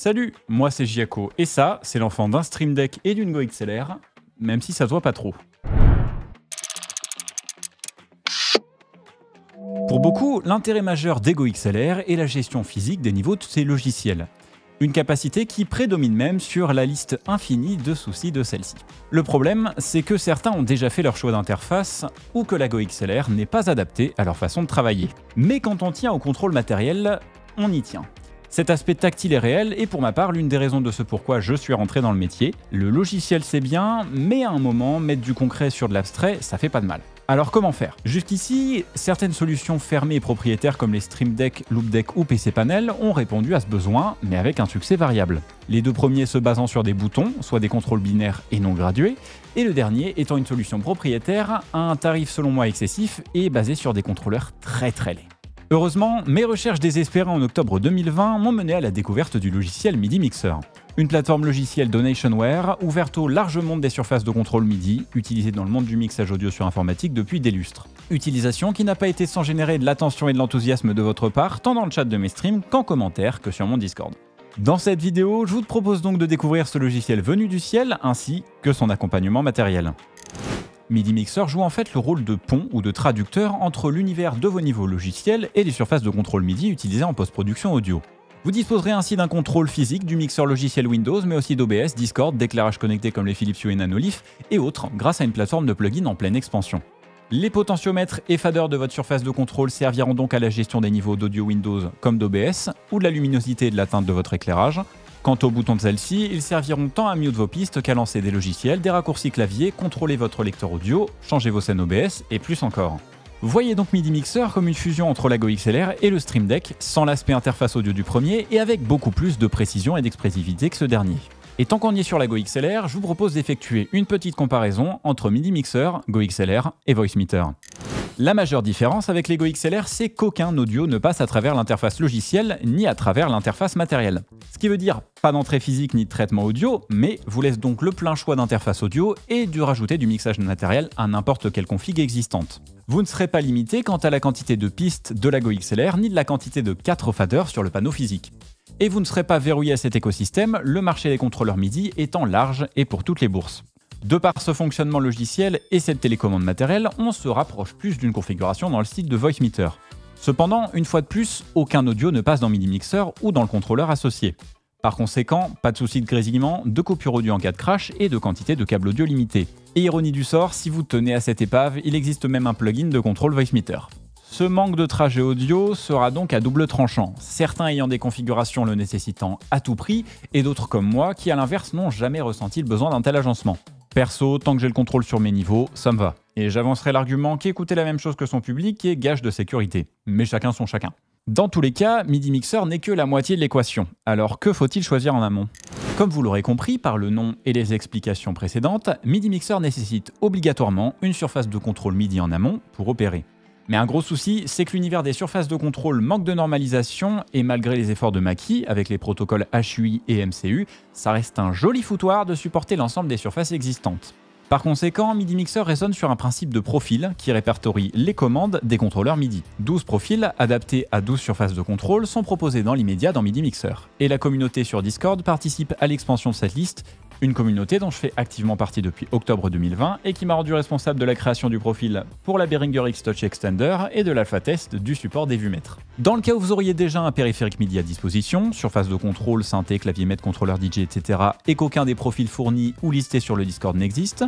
Salut, moi c'est Giaco, et ça, c'est l'enfant d'un Stream Deck et d'une Go XLR, même si ça se voit pas trop. Pour beaucoup, l'intérêt majeur des Go XLR est la gestion physique des niveaux de ces logiciels. Une capacité qui prédomine même sur la liste infinie de soucis de celle-ci. Le problème, c'est que certains ont déjà fait leur choix d'interface ou que la Go XLR n'est pas adaptée à leur façon de travailler. Mais quand on tient au contrôle matériel, on y tient. Cet aspect tactile est réel et pour ma part, l'une des raisons de ce pourquoi je suis rentré dans le métier. Le logiciel c'est bien, mais à un moment, mettre du concret sur de l'abstrait, ça fait pas de mal. Alors comment faire? Jusqu'ici, certaines solutions fermées et propriétaires comme les Stream Deck, Loop Deck ou PC Panel ont répondu à ce besoin, mais avec un succès variable. Les deux premiers se basant sur des boutons, soit des contrôles binaires et non gradués, et le dernier étant une solution propriétaire à un tarif selon moi excessif et basé sur des contrôleurs très laids. Heureusement, mes recherches désespérées en octobre 2020 m'ont mené à la découverte du logiciel MIDI Mixer. Une plateforme logicielle Donationware ouverte au large monde des surfaces de contrôle MIDI, utilisée dans le monde du mixage audio sur informatique depuis des lustres. Utilisation qui n'a pas été sans générer de l'attention et de l'enthousiasme de votre part, tant dans le chat de mes streams qu'en commentaire que sur mon Discord. Dans cette vidéo, je vous propose donc de découvrir ce logiciel venu du ciel, ainsi que son accompagnement matériel. MIDI Mixer joue en fait le rôle de pont ou de traducteur entre l'univers de vos niveaux logiciels et les surfaces de contrôle MIDI utilisées en post-production audio. Vous disposerez ainsi d'un contrôle physique du mixeur logiciel Windows, mais aussi d'OBS, Discord, d'éclairage connecté comme les Philips Hue et Nanolith et autres, grâce à une plateforme de plugins en pleine expansion. Les potentiomètres et faders de votre surface de contrôle serviront donc à la gestion des niveaux d'audio Windows comme d'OBS, ou de la luminosité et de la teinte de votre éclairage. Quant aux boutons de celle-ci, ils serviront tant à mute vos pistes qu'à lancer des logiciels, des raccourcis clavier, contrôler votre lecteur audio, changer vos scènes OBS et plus encore. Voyez donc MIDI Mixer comme une fusion entre la Go XLR et le Stream Deck, sans l'aspect interface audio du premier et avec beaucoup plus de précision et d'expressivité que ce dernier. Et tant qu'on y est sur la Go XLR, je vous propose d'effectuer une petite comparaison entre MIDI Mixer, Go XLR et Voicemeeter. La majeure différence avec les Go XLR, c'est qu'aucun audio ne passe à travers l'interface logicielle ni à travers l'interface matérielle. Ce qui veut dire pas d'entrée physique ni de traitement audio, mais vous laisse donc le plein choix d'interface audio et de rajouter du mixage matériel à n'importe quelle config existante. Vous ne serez pas limité quant à la quantité de pistes de la Go XLR ni de la quantité de 4 faders sur le panneau physique. Et vous ne serez pas verrouillé à cet écosystème, le marché des contrôleurs MIDI étant large et pour toutes les bourses. De par ce fonctionnement logiciel et cette télécommande matérielle, on se rapproche plus d'une configuration dans le style de Voicemeeter. Cependant, une fois de plus, aucun audio ne passe dans MIDI Mixer ou dans le contrôleur associé. Par conséquent, pas de souci de grésillement, de coupure audio en cas de crash et de quantité de câbles audio limitée. Et ironie du sort, si vous tenez à cette épave, il existe même un plugin de contrôle Voicemeter. Ce manque de trajet audio sera donc à double tranchant, certains ayant des configurations le nécessitant à tout prix, et d'autres comme moi qui à l'inverse n'ont jamais ressenti le besoin d'un tel agencement. Perso, tant que j'ai le contrôle sur mes niveaux, ça me va. Et j'avancerai l'argument qu'écouter la même chose que son public est gage de sécurité. Mais chacun son chacun. Dans tous les cas, MIDI Mixer n'est que la moitié de l'équation. Alors que faut-il choisir en amont? Comme vous l'aurez compris par le nom et les explications précédentes, MIDI Mixer nécessite obligatoirement une surface de contrôle MIDI en amont pour opérer. Mais un gros souci, c'est que l'univers des surfaces de contrôle manque de normalisation et malgré les efforts de Mackie, avec les protocoles HUI et MCU, ça reste un joli foutoir de supporter l'ensemble des surfaces existantes. Par conséquent, MIDI Mixer raisonne sur un principe de profil qui répertorie les commandes des contrôleurs MIDI. 12 profils adaptés à 12 surfaces de contrôle sont proposés dans l'immédiat dans MIDI Mixer. Et la communauté sur Discord participe à l'expansion de cette liste, une communauté dont je fais activement partie depuis octobre 2020 et qui m'a rendu responsable de la création du profil pour la Behringer X-Touch Extender et de l'alpha test du support des vumètres. Dans le cas où vous auriez déjà un périphérique MIDI à disposition, surface de contrôle, synthé, clavier maître, contrôleur DJ, etc. et qu'aucun des profils fournis ou listés sur le Discord n'existe,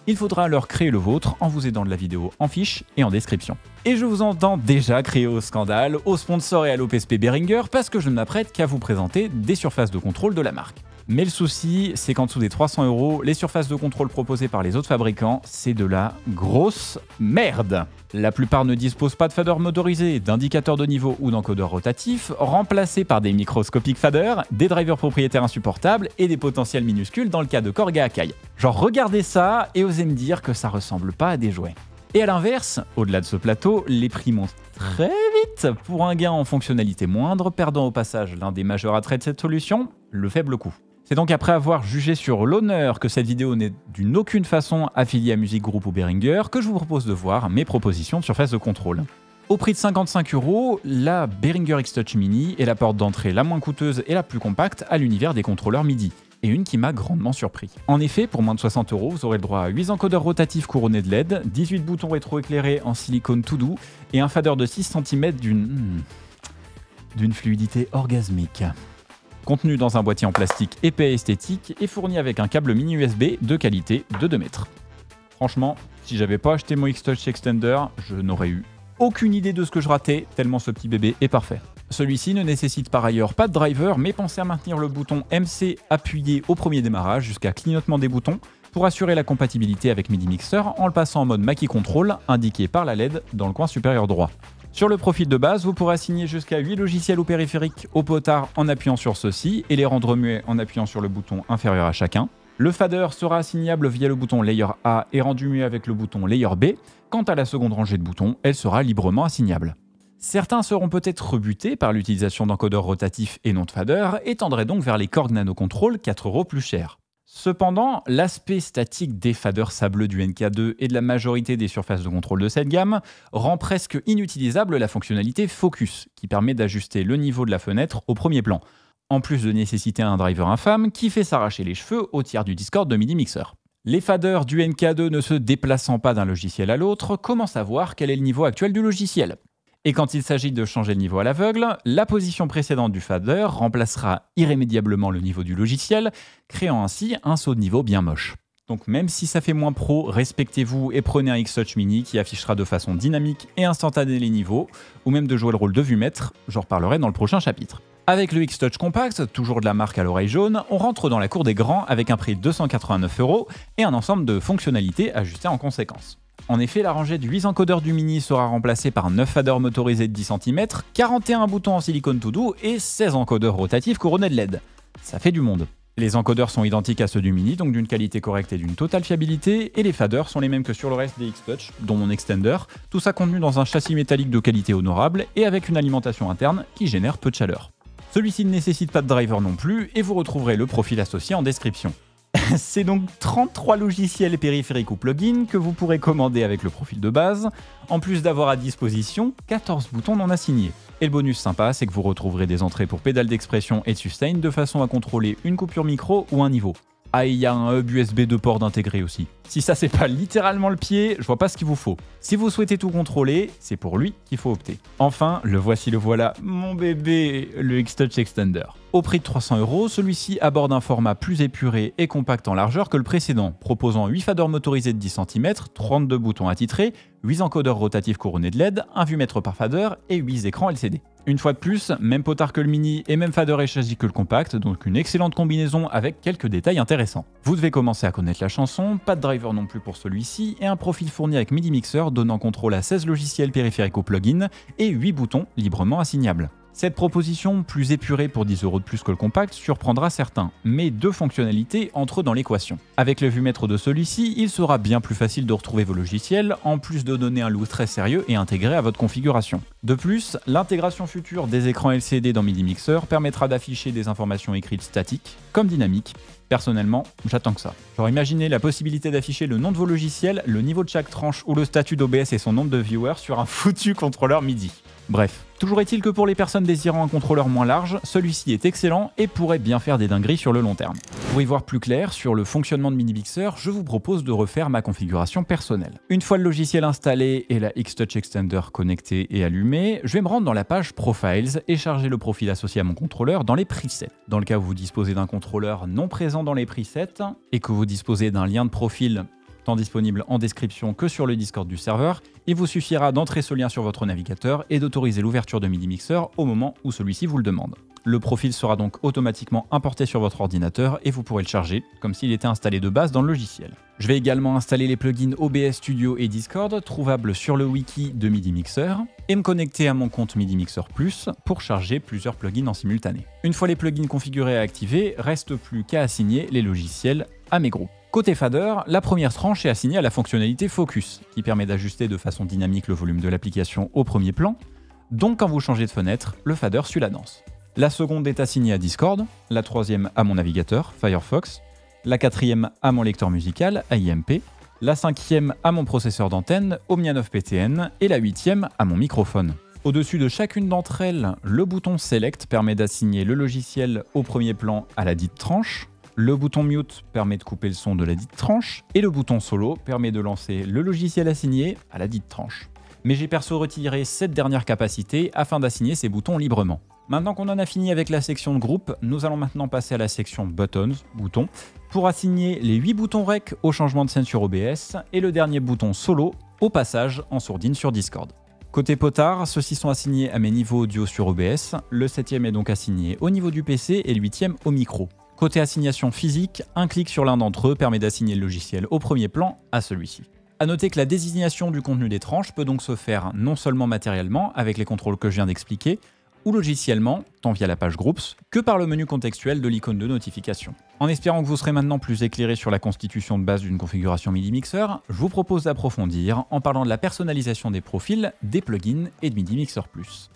il faudra alors créer le vôtre en vous aidant de la vidéo en fiche et en description. Et je vous entends déjà crier au scandale, aux sponsors et à l'OPSP Behringer parce que je ne m'apprête qu'à vous présenter des surfaces de contrôle de la marque. Mais le souci, c'est qu'en dessous des 300 €, les surfaces de contrôle proposées par les autres fabricants, c'est de la grosse merde. La plupart ne disposent pas de fader motorisé, d'indicateurs de niveau ou d'encodeurs rotatifs, remplacés par des microscopiques faders, des drivers propriétaires insupportables et des potentiels minuscules dans le cas de Korg et Akai. Genre regardez ça et osez me dire que ça ressemble pas à des jouets. Et à l'inverse, au-delà de ce plateau, les prix montent très vite pour un gain en fonctionnalité moindre, perdant au passage l'un des majeurs attraits de cette solution, le faible coût. C'est donc après avoir jugé sur l'honneur que cette vidéo n'est d'une aucune façon affiliée à Music Group ou Behringer que je vous propose de voir mes propositions de surface de contrôle. Au prix de 55 €, la Behringer X-Touch Mini est la porte d'entrée la moins coûteuse et la plus compacte à l'univers des contrôleurs MIDI, et une qui m'a grandement surpris. En effet, pour moins de 60 €, vous aurez le droit à 8 encodeurs rotatifs couronnés de LED, 18 boutons rétro-éclairés en silicone tout doux, et un fader de 6 cm d'une fluidité orgasmique. Contenu dans un boîtier en plastique épais et esthétique et fourni avec un câble mini USB de qualité de 2 mètres. Franchement, si j'avais pas acheté mon X-Touch Extender, je n'aurais eu aucune idée de ce que je ratais, tellement ce petit bébé est parfait. Celui-ci ne nécessite par ailleurs pas de driver, mais pensez à maintenir le bouton MC appuyé au premier démarrage jusqu'à clignotement des boutons pour assurer la compatibilité avec MIDI Mixer en le passant en mode Mackie Control, indiqué par la LED dans le coin supérieur droit. Sur le profil de base, vous pourrez assigner jusqu'à 8 logiciels ou périphériques au potard en appuyant sur ceux-ci et les rendre muets en appuyant sur le bouton inférieur à chacun. Le fader sera assignable via le bouton Layer A et rendu muet avec le bouton Layer B. Quant à la seconde rangée de boutons, elle sera librement assignable. Certains seront peut-être rebutés par l'utilisation d'encodeurs rotatifs et non de fader et tendraient donc vers les Korg Nano Control 4 € plus cher. Cependant, l'aspect statique des faders sableux du NK2 et de la majorité des surfaces de contrôle de cette gamme rend presque inutilisable la fonctionnalité Focus, qui permet d'ajuster le niveau de la fenêtre au premier plan, en plus de nécessiter un driver infâme qui fait s'arracher les cheveux au tiers du Discord de MIDI Mixer. Les faders du NK2 ne se déplaçant pas d'un logiciel à l'autre, comment savoir quel est le niveau actuel du logiciel ? Et quand il s'agit de changer le niveau à l'aveugle, la position précédente du fader remplacera irrémédiablement le niveau du logiciel, créant ainsi un saut de niveau bien moche. Donc même si ça fait moins pro, respectez-vous et prenez un X-Touch Mini qui affichera de façon dynamique et instantanée les niveaux, ou même de jouer le rôle de vue-maître, j'en reparlerai dans le prochain chapitre. Avec le X-Touch Compact, toujours de la marque à l'oreille jaune, on rentre dans la cour des grands avec un prix de 289 € et un ensemble de fonctionnalités ajustées en conséquence. En effet, la rangée de 8 encodeurs du Mini sera remplacée par 9 faders motorisés de 10 cm, 41 boutons en silicone tout doux et 16 encodeurs rotatifs couronnés de LED. Ça fait du monde. Les encodeurs sont identiques à ceux du Mini, donc d'une qualité correcte et d'une totale fiabilité, et les faders sont les mêmes que sur le reste des X-Touch, dont mon Extender, tout ça contenu dans un châssis métallique de qualité honorable et avec une alimentation interne qui génère peu de chaleur. Celui-ci ne nécessite pas de driver non plus, et vous retrouverez le profil associé en description. C'est donc 33 logiciels périphériques ou plugins que vous pourrez commander avec le profil de base, en plus d'avoir à disposition 14 boutons non assignés. Et le bonus sympa, c'est que vous retrouverez des entrées pour pédales d'expression et de sustain de façon à contrôler une coupure micro ou un niveau. Ah, il y a un hub USB de port intégré aussi. Si ça c'est pas littéralement le pied, je vois pas ce qu'il vous faut. Si vous souhaitez tout contrôler, c'est pour lui qu'il faut opter. Enfin, le voici le voilà, mon bébé, le X-Touch Extender. Au prix de 300 €, celui-ci aborde un format plus épuré et compact en largeur que le précédent, proposant 8 faders motorisés de 10 cm, 32 boutons attitrés, 8 encodeurs rotatifs couronnés de LED, un vue-mètre par fader et 8 écrans LCD. Une fois de plus, même potard que le Mini et même fader et châssis que le compact, donc une excellente combinaison avec quelques détails intéressants. Vous devez commencer à connaître la chanson, pas de driver non plus pour celui-ci, et un profil fourni avec MIDI Mixer donnant contrôle à 16 logiciels périphériques ou plugins et 8 boutons librement assignables. Cette proposition, plus épurée pour 10 € de plus que le compact, surprendra certains, mais deux fonctionnalités entrent dans l'équation. Avec le vue-mètre de celui-ci, il sera bien plus facile de retrouver vos logiciels, en plus de donner un look très sérieux et intégré à votre configuration. De plus, l'intégration future des écrans LCD dans MIDI Mixer permettra d'afficher des informations écrites statiques, comme dynamiques. Personnellement, j'attends que ça. Genre imaginez la possibilité d'afficher le nom de vos logiciels, le niveau de chaque tranche ou le statut d'OBS et son nombre de viewers sur un foutu contrôleur MIDI. Bref, toujours est-il que pour les personnes désirant un contrôleur moins large, celui-ci est excellent et pourrait bien faire des dingueries sur le long terme. Pour y voir plus clair sur le fonctionnement de MIDI Mixer, je vous propose de refaire ma configuration personnelle. Une fois le logiciel installé et la X-Touch Extender connectée et allumée, je vais me rendre dans la page Profiles et charger le profil associé à mon contrôleur dans les presets. Dans le cas où vous disposez d'un contrôleur non présent dans les presets et que vous disposez d'un lien de profil tant disponible en description que sur le Discord du serveur, il vous suffira d'entrer ce lien sur votre navigateur et d'autoriser l'ouverture de MIDI Mixer au moment où celui-ci vous le demande. Le profil sera donc automatiquement importé sur votre ordinateur et vous pourrez le charger comme s'il était installé de base dans le logiciel. Je vais également installer les plugins OBS Studio et Discord trouvables sur le wiki de MIDI Mixer et me connecter à mon compte MIDI Mixer Plus pour charger plusieurs plugins en simultané. Une fois les plugins configurés et activés, reste plus qu'à assigner les logiciels à mes groupes. Côté fader, la première tranche est assignée à la fonctionnalité Focus, qui permet d'ajuster de façon dynamique le volume de l'application au premier plan, donc quand vous changez de fenêtre, le fader suit la danse. La seconde est assignée à Discord, la troisième à mon navigateur, Firefox, la quatrième à mon lecteur musical, AIMP, la 5e à mon processeur d'antenne, Omnia 9 PTN, et la 8e à mon microphone. Au-dessus de chacune d'entre elles, le bouton Select permet d'assigner le logiciel au premier plan à la dite tranche, le bouton Mute permet de couper le son de la dite tranche, et le bouton Solo permet de lancer le logiciel assigné à la dite tranche. Mais j'ai perso retiré cette dernière capacité afin d'assigner ces boutons librement. Maintenant qu'on en a fini avec la section de groupe, nous allons maintenant passer à la section Buttons, boutons, pour assigner les 8 boutons Rec au changement de scène sur OBS et le dernier bouton Solo au passage en sourdine sur Discord. Côté potard, ceux-ci sont assignés à mes niveaux audio sur OBS, le 7e est donc assigné au niveau du PC et le 8e au micro. Côté assignation physique, un clic sur l'un d'entre eux permet d'assigner le logiciel au premier plan à celui-ci. A noter que la désignation du contenu des tranches peut donc se faire non seulement matériellement avec les contrôles que je viens d'expliquer, ou logiciellement, tant via la page Groups, que par le menu contextuel de l'icône de notification. En espérant que vous serez maintenant plus éclairé sur la constitution de base d'une configuration MIDI Mixer, je vous propose d'approfondir en parlant de la personnalisation des profils, des plugins et de MIDI Mixer Plus.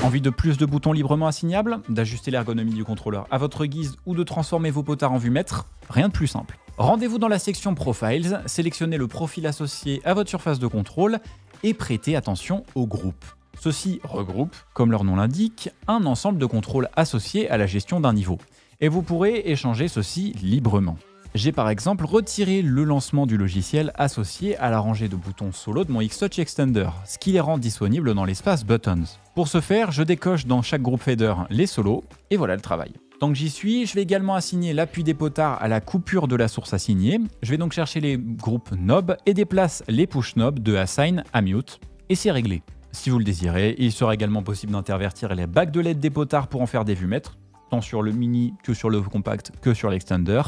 Envie de plus de boutons librement assignables, d'ajuster l'ergonomie du contrôleur à votre guise ou de transformer vos potards en vue maître? Rien de plus simple. Rendez-vous dans la section Profiles, sélectionnez le profil associé à votre surface de contrôle et prêtez attention aux groupes. Ceux-ci regroupent, comme leur nom l'indique, un ensemble de contrôles associés à la gestion d'un niveau. Et vous pourrez échanger ceux-ci librement. J'ai par exemple retiré le lancement du logiciel associé à la rangée de boutons solo de mon X-Touch Extender, ce qui les rend disponibles dans l'espace Buttons. Pour ce faire, je décoche dans chaque groupe fader les solos, et voilà le travail. Tant que j'y suis, je vais également assigner l'appui des potards à la coupure de la source assignée. Je vais donc chercher les groupes knobs et déplace les push knobs de Assign à Mute, et c'est réglé. Si vous le désirez, il sera également possible d'intervertir les bacs de LED des potards pour en faire des vues maîtres, tant sur le mini que sur le compact que sur l'extender.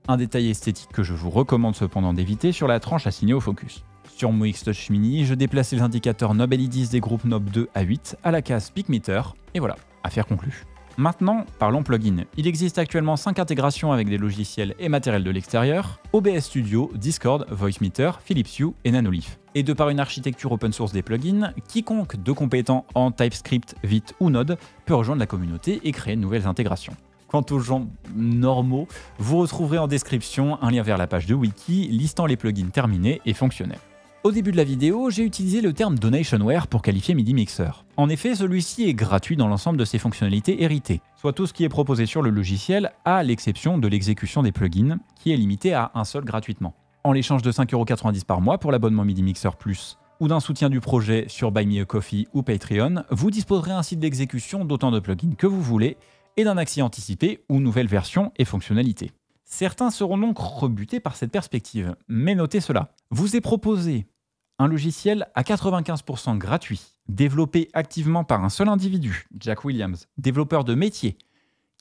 Un détail esthétique que je vous recommande cependant d'éviter sur la tranche assignée au focus. Sur mon X-Touch Mini, je déplace les indicateurs knob LEDs des groupes knob 2 à 8 à la case Peak Meter, et voilà, affaire conclue. Maintenant, parlons plugin. Il existe actuellement 5 intégrations avec des logiciels et matériel de l'extérieur, OBS Studio, Discord, Voicemeeter, Philips Hue et Nanolith. Et de par une architecture open source des plugins, quiconque de compétent en TypeScript, Vite ou Node peut rejoindre la communauté et créer de nouvelles intégrations. Quant aux gens normaux, vous retrouverez en description un lien vers la page de wiki listant les plugins terminés et fonctionnels. Au début de la vidéo, j'ai utilisé le terme Donationware pour qualifier MIDI Mixer. En effet, celui-ci est gratuit dans l'ensemble de ses fonctionnalités héritées, soit tout ce qui est proposé sur le logiciel, à l'exception de l'exécution des plugins, qui est limitée à un seul gratuitement. En l'échange de 5,90 € par mois pour l'abonnement MIDI Mixer Plus, ou d'un soutien du projet sur Buy Me a Coffee ou Patreon, vous disposerez ainsi de l'exécution d'autant de plugins que vous voulez, et d'un accès anticipé ou nouvelles versions et fonctionnalités. Certains seront donc rebutés par cette perspective, mais notez cela. Vous est proposé un logiciel à 95% gratuit, développé activement par un seul individu, Jack Williams, développeur de métier,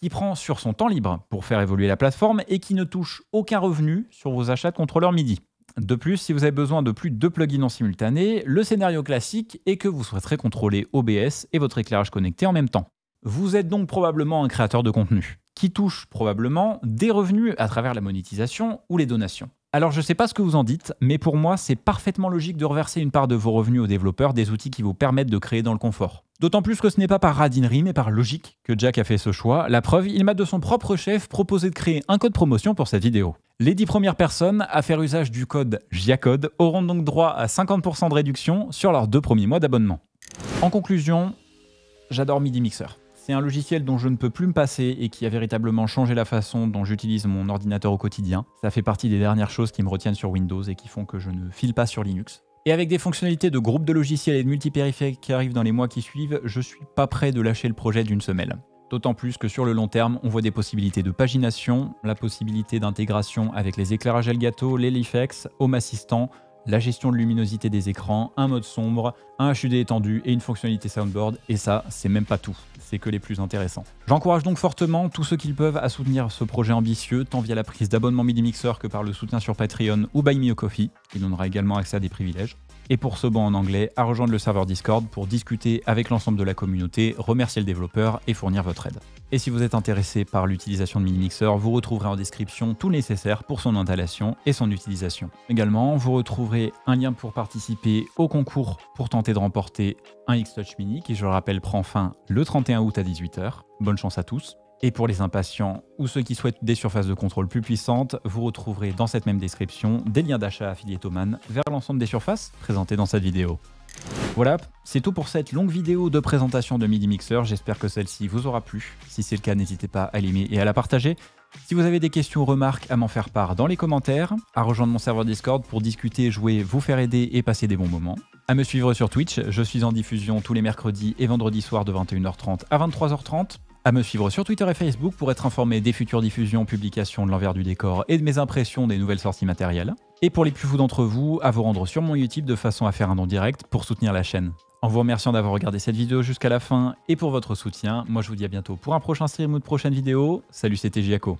qui prend sur son temps libre pour faire évoluer la plateforme et qui ne touche aucun revenu sur vos achats de contrôleurs MIDI. De plus, si vous avez besoin de plus de 2 plugins en simultané, le scénario classique est que vous souhaiterez contrôler OBS et votre éclairage connecté en même temps. Vous êtes donc probablement un créateur de contenu, qui touche probablement des revenus à travers la monétisation ou les donations. Alors je sais pas ce que vous en dites, mais pour moi c'est parfaitement logique de reverser une part de vos revenus aux développeurs des outils qui vous permettent de créer dans le confort. D'autant plus que ce n'est pas par radinerie mais par logique que Jack a fait ce choix. La preuve, il m'a de son propre chef proposé de créer un code promotion pour cette vidéo. Les 10 premières personnes à faire usage du code JIACODE auront donc droit à 50% de réduction sur leurs 2 premiers mois d'abonnement. En conclusion, j'adore MIDI Mixer. C'est un logiciel dont je ne peux plus me passer et qui a véritablement changé la façon dont j'utilise mon ordinateur au quotidien. Ça fait partie des dernières choses qui me retiennent sur Windows et qui font que je ne file pas sur Linux. Et avec des fonctionnalités de groupe de logiciels et de multipériphériques qui arrivent dans les mois qui suivent, je suis pas prêt de lâcher le projet d'une semelle. D'autant plus que sur le long terme, on voit des possibilités de pagination, la possibilité d'intégration avec les éclairages Elgato, les Leafex, Home Assistant, la gestion de luminosité des écrans, un mode sombre, un HUD étendu et une fonctionnalité soundboard, et ça, c'est même pas tout, c'est que les plus intéressants. J'encourage donc fortement tous ceux qui le peuvent à soutenir ce projet ambitieux, tant via la prise d'abonnement MIDI Mixer que par le soutien sur Patreon ou Buy Me a Coffee, qui donnera également accès à des privilèges. Et pour ce banc en anglais, à rejoindre le serveur Discord pour discuter avec l'ensemble de la communauté, remercier le développeur et fournir votre aide. Et si vous êtes intéressé par l'utilisation de MIDI Mixer, vous retrouverez en description tout le nécessaire pour son installation et son utilisation. Également, vous retrouverez un lien pour participer au concours pour tenter de remporter un X-Touch Mini qui, je le rappelle, prend fin le 31 août à 18 h. Bonne chance à tous. Et pour les impatients ou ceux qui souhaitent des surfaces de contrôle plus puissantes, vous retrouverez dans cette même description des liens d'achat Affiliatoman vers l'ensemble des surfaces présentées dans cette vidéo. Voilà, c'est tout pour cette longue vidéo de présentation de MIDI Mixer, j'espère que celle-ci vous aura plu. Si c'est le cas, n'hésitez pas à l'aimer et à la partager. Si vous avez des questions ou remarques, à m'en faire part dans les commentaires, à rejoindre mon serveur Discord pour discuter, jouer, vous faire aider et passer des bons moments. À me suivre sur Twitch, je suis en diffusion tous les mercredis et vendredis soirs de 21h30 à 23h30. À me suivre sur Twitter et Facebook pour être informé des futures diffusions, publications de l'envers du décor et de mes impressions des nouvelles sorties matérielles. Et pour les plus fous d'entre vous, à vous rendre sur mon YouTube de façon à faire un don direct pour soutenir la chaîne. En vous remerciant d'avoir regardé cette vidéo jusqu'à la fin et pour votre soutien, moi je vous dis à bientôt pour un prochain stream ou de prochaine vidéo. Salut, c'était Giaco.